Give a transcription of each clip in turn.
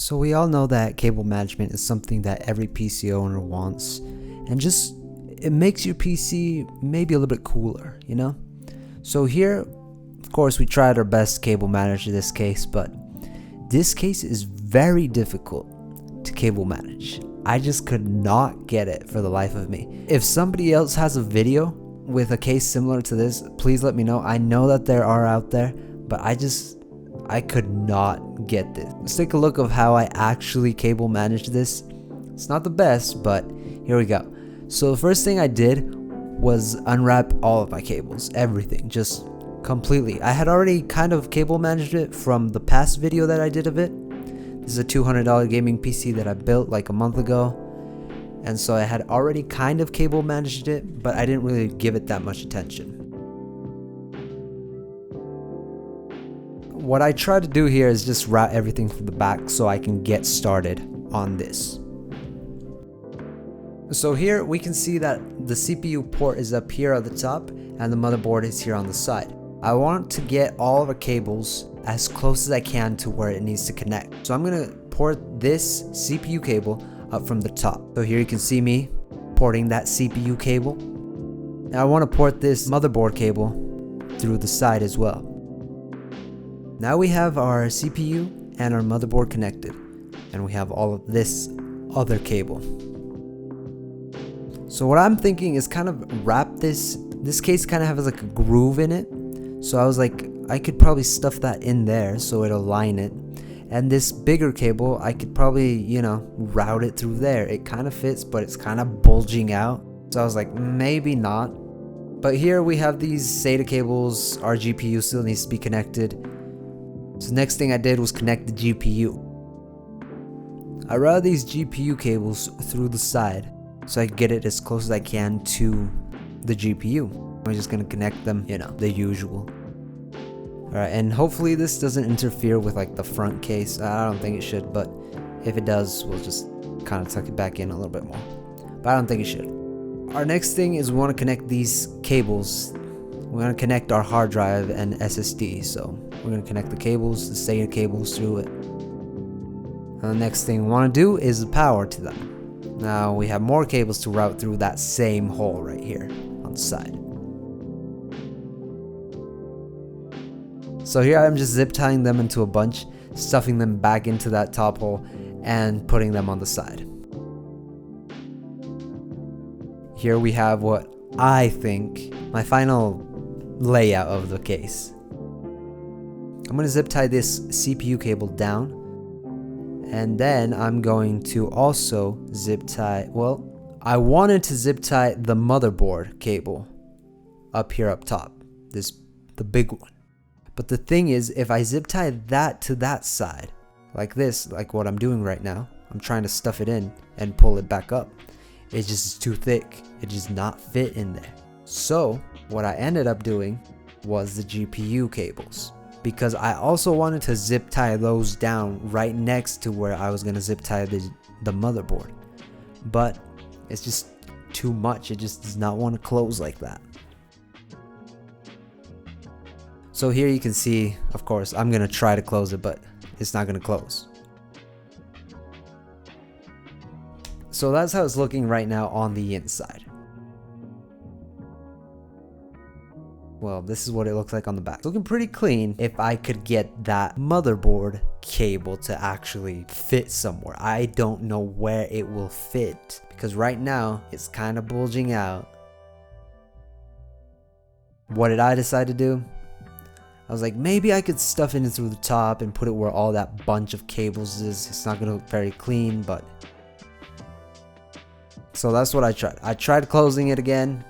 So we all know that cable management is something that every PC owner wants, and just it makes your PC maybe a little bit cooler, you know? So here, of course, we tried our best to cable manage this case, but this case is very difficult to cable manage. I just could not get it for the life of me. If somebody else has a video with a case similar to this, please let me know. I know that there are out there, but I could not get this. Let's take a look of how I actually cable managed this. It's not the best, but here we go. So the first thing I did was unwrap all of my cables, everything, just completely. I had already kind of cable managed it from the past video that I did of it. This is a $200 gaming PC that I built like a month ago, and so I had already kind of cable managed it, but I didn't really give it that much attention. What I try to do here is just route everything from the back so I can get started on this. So here we can see that the CPU port is up here at the top and the motherboard is here on the side. I want to get all of the cables as close as I can to where it needs to connect. So I'm going to port this CPU cable up from the top. So here you can see me porting that CPU cable. Now I want to port this motherboard cable through the side as well. Now we have our CPU and our motherboard connected, and we have all of this other cable. So what I'm thinking is kind of wrap this case kind of has like a groove in it. So I was like, I could probably stuff that in there so it'll line it. And this bigger cable, I could probably, you know, route it through there. It kind of fits, but it's kind of bulging out. So I was like, maybe not. But here we have these SATA cables. Our GPU still needs to be connected. So next thing I did was connect the GPU. I route these GPU cables through the side so I can get it as close as I can to the GPU. I'm just gonna connect them, you know, the usual. Alright, and hopefully this doesn't interfere with like the front case. I don't think it should, but if it does, we'll just kind of tuck it back in a little bit more. But I don't think it should. Our next thing is we want to connect these cables. We're going to connect our hard drive and SSD. So we're going to connect the cables, the SATA cables through it. And the next thing we want to do is the power to them. Now we have more cables to route through that same hole right here on the side. So here I'm just zip tying them into a bunch, stuffing them back into that top hole, and putting them on the side. Here we have what I think my final layout of the case. I'm going to zip tie this CPU cable down, and then I'm going to also zip tie, well, I wanted to zip tie the motherboard cable up here up top, the big one. But the thing is, if I zip tie that to that side, like this, like what I'm doing right now, I'm trying to stuff it in and pull it back up. It's just too thick. It does not fit in there. So what I ended up doing was the GPU cables, because I also wanted to zip tie those down right next to where I was going to zip tie the motherboard. But it's just too much. It just does not want to close like that. So here you can see, of course, I'm going to try to close it, but it's not going to close. So that's how it's looking right now on the inside. Well, this is what it looks like on the back. It's looking pretty clean if I could get that motherboard cable to actually fit somewhere. I don't know where it will fit because right now it's kind of bulging out. What did I decide to do? I was like, maybe I could stuff it in through the top and put it where all that bunch of cables is. It's not going to look very clean, but... So that's what I tried. I tried closing it again.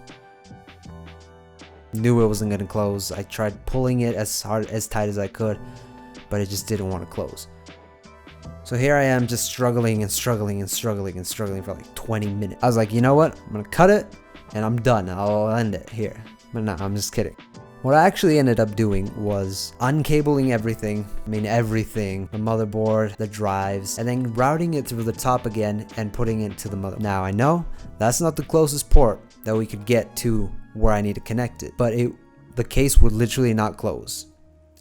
Knew it wasn't going to close. I tried pulling it as tight as I could, but it just didn't want to close. So here I am just struggling and struggling and struggling and struggling for like 20 minutes. I was like, you know what? I'm going to cut it and I'm done. I'll end it here. But no, I'm just kidding. What I actually ended up doing was uncabling everything, the motherboard, the drives, and then routing it through the top again and putting it to the motherboard. Now I know that's not the closest port that we could get to where I need to connect it, but the case would literally not close.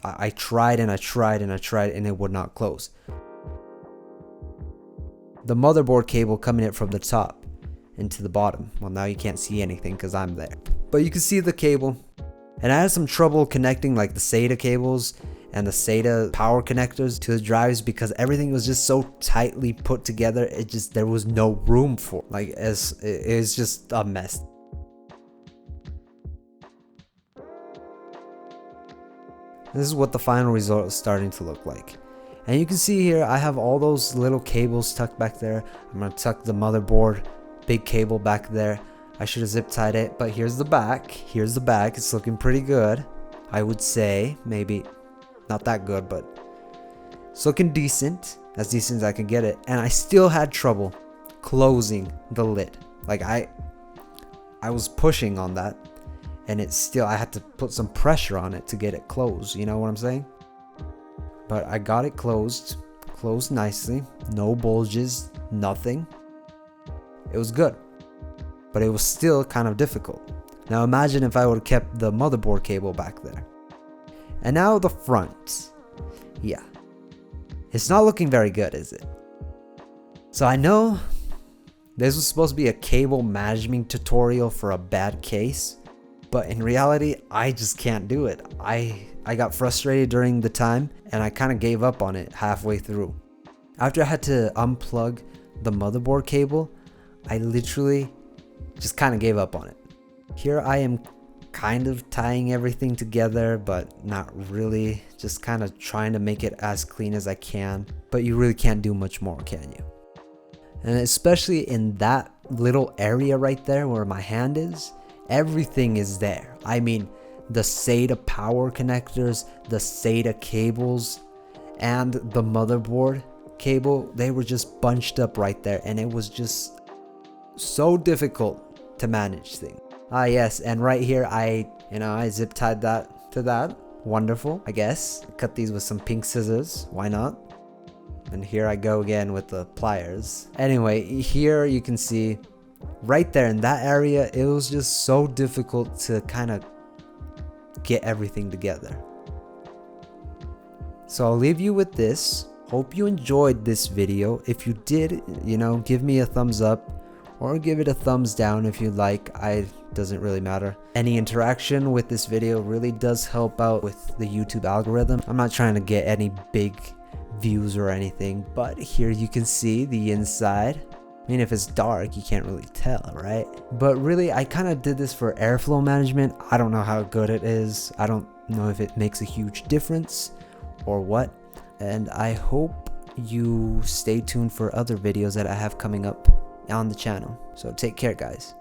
I tried and I tried and I tried and it would not close. the motherboard cable coming in from the top into the bottom. Well, now you can't see anything because I'm there, but you can see the cable. And I had some trouble connecting like the SATA cables and the SATA power connectors to the drives because everything was just so tightly put together. There was no room for like it's just a mess. This is what the final result is starting to look like. And you can see here I have all those little cables tucked back there. I'm gonna tuck the motherboard big cable back there. I should have zip tied it, but here's the back. Here's the back. It's looking pretty good, I would say. Maybe not that good, but it's looking decent, as decent as I can get it. And I still had trouble closing the lid. Like I was pushing on that, and I had to put some pressure on it to get it closed. You know what I'm saying? But I got it closed nicely. No bulges, nothing. It was good, but it was still kind of difficult. Now imagine if I would have kept the motherboard cable back there. And now the front. Yeah. It's not looking very good, is it? So I know this was supposed to be a cable management tutorial for a bad case, but in reality, I just can't do it. I got frustrated during the time and I kind of gave up on it halfway through. After I had to unplug the motherboard cable, I literally just kind of gave up on it. Here I am kind of tying everything together, but not really. Just kind of trying to make it as clean as I can. But you really can't do much more, can you? And especially in that little area right there where my hand is, everything is there. I mean, the SATA power connectors, the SATA cables, and the motherboard cable, they were just bunched up right there, and it was just so difficult to manage things. Ah yes, and right here I zip tied that to that. Wonderful, I guess. Cut these with some pink scissors, why not? And here I go again with the pliers. Anyway, here you can see right there in that area, it was just so difficult to kind of get everything together. So I'll leave you with this. Hope you enjoyed this video. If you did, give me a thumbs up or give it a thumbs down if you like. Doesn't really matter. Any interaction with this video really does help out with the YouTube algorithm. I'm not trying to get any big views or anything, but here you can see the inside. I mean, if it's dark, you can't really tell, right? But really, I kind of did this for airflow management. I don't know how good it is. I don't know if it makes a huge difference or what. And I hope you stay tuned for other videos that I have coming up on the channel. So take care, guys.